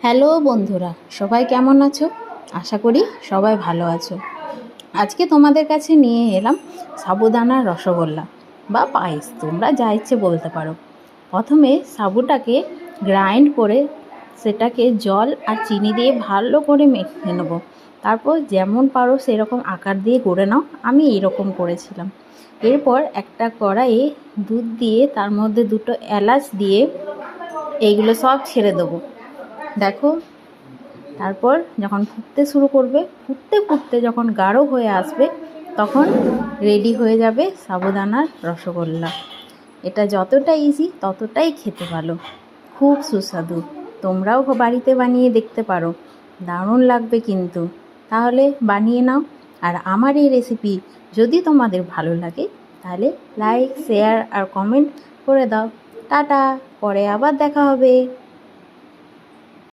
Hello বন্ধুরা, সবাই কেমন আছো? আশা করি সবাই ভালো আছো। আজকে তোমাদের কাছে নিয়ে এলাম সাবুদানার রসগোল্লা বা পায়েস, তোমরা যা ইচ্ছে বলতে পারো। প্রথমে সাবুটাকে গ্রাইন্ড করে সেটাকে জল আর চিনি দিয়ে ভালো করে মেখে নেবো। তারপর যেমন পারো সেরকম আকার দিয়ে গড়ে নাও, আমি এইরকম করেছিলাম। এরপর একটা কড়াইয়ে দুধ দিয়ে তার মধ্যে দুটো এলাচ দিয়ে এইগুলো সব ছেড়ে দেবো। দেখো, তারপর যখন ফুটতে শুরু করবে, ফুটতে ফুটতে যখন গাঢ় হয়ে আসবে, তখন রেডি হয়ে যাবে সাবুদানার রসগোল্লা। এটা যতটা ইজি ততটাই খেতে ভালো, খুব সুস্বাদু। তোমরাও বাড়িতে বানিয়ে দেখতে পারো, দারুণ লাগবে কিন্তু। তাহলে বানিয়ে নাও। আর আমার এই রেসিপি যদি তোমাদের ভালো লাগে তাহলে লাইক, শেয়ার আর কমেন্ট করে দাও। টাটা, পরে আবার দেখা হবে।